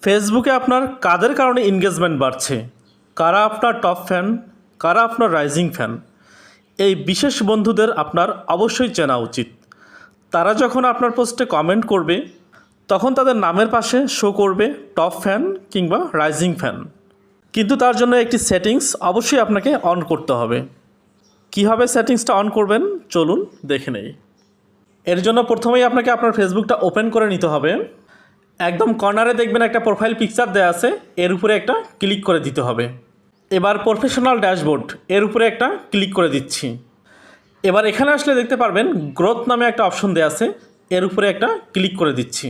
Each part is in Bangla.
ফেসবুকে আপনার কাদের কারণে এনগেজমেন্ট বাড়ছে, কারা আপনার টপ ফ্যান, কারা আপনার রাইজিং ফ্যান, এই বিশেষ বন্ধুদের আপনার অবশ্যই চেনা উচিত। তারা যখন আপনার পোস্টে কমেন্ট করবে তখন তাদের নামের পাশে শো করবে টপ ফ্যান কিংবা রাইজিং ফ্যান। কিন্তু তার জন্য একটি সেটিংস অবশ্যই আপনাকে অন করতে হবে। কীভাবে সেটিংসটা অন করবেন চলুন দেখে নেই। এর জন্য প্রথমেই আপনাকে আপনার ফেসবুকটা ওপেন করে নিতে হবে। একদম কর্নারে দেখবেন একটা প্রোফাইল পিকচার দেওয়া আছে, এর উপরে একটা ক্লিক করে দিতে হবে। এবার প্রফেশনাল ড্যাশবোর্ড, এর উপরে একটা ক্লিক করে দিচ্ছি। এবার এখানে আসলে দেখতে পারবেন গ্রোথ নামে একটা অপশন দেওয়া আছে, এর উপরে একটা ক্লিক করে দিচ্ছি।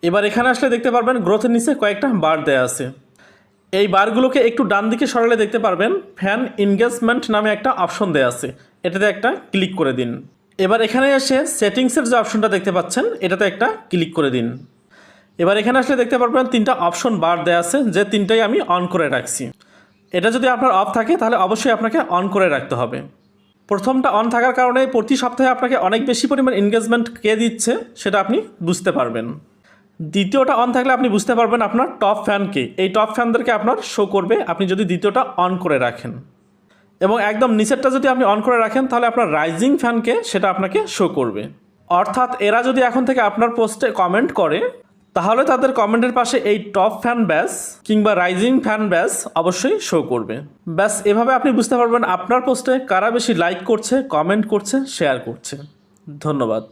এবার এখানে আসলে দেখতে পারবেন গ্রোথের নিচে কয়েকটা বার দেওয়া আছে। এই বারগুলোকে একটু ডান দিকে সরালে দেখতে পারবেন ফ্যান এনগেজমেন্ট নামে একটা অপশন দেওয়া আছে, এটাতে একটা ক্লিক করে দিন। এবার এখানে এসে সেটিংসের যে অপশনটা দেখতে পাচ্ছেন এটাতে একটা ক্লিক করে দিন। এবার এখানে আসলে দেখতে পারবেন তিনটা অপশন বার দেওয়া আছে, যে তিনটাই আমি অন করে রাখছি। এটা যদি আপনার অফ থাকে তাহলে অবশ্যই আপনাকে অন করে রাখতে হবে। প্রথমটা অন থাকার কারণে প্রতি সপ্তাহে আপনাকে অনেক বেশি পরিমাণ এনগেজমেন্ট কে দিচ্ছে সেটা আপনি বুঝতে পারবেন। দ্বিতীয়টা অন থাকলে আপনি বুঝতে পারবেন আপনার টপ ফ্যানকে, এই টপ ফ্যানদেরকে আপনার শো করবে আপনি যদি দ্বিতীয়টা অন করে রাখেন। এবং একদম নিচেরটা যদি আপনি অন করে রাখেন তাহলে আপনার রাইজিং ফ্যানকে সেটা আপনাকে শো করবে। অর্থাৎ এরা যদি এখন থেকে আপনার পোস্টে কমেন্ট করে তাহলে তাদের কমেন্টের পাশে এই টপ ফ্যান ব্যাস কিংবা রাইজিং ফ্যান ব্যাস অবশ্যই শো করবে। ব্যাস এভাবে আপনি বুঝতে পারবেন আপনার পোস্টে কারা বেশি লাইক করছে, কমেন্ট করছে, শেয়ার করছে। ধন্যবাদ।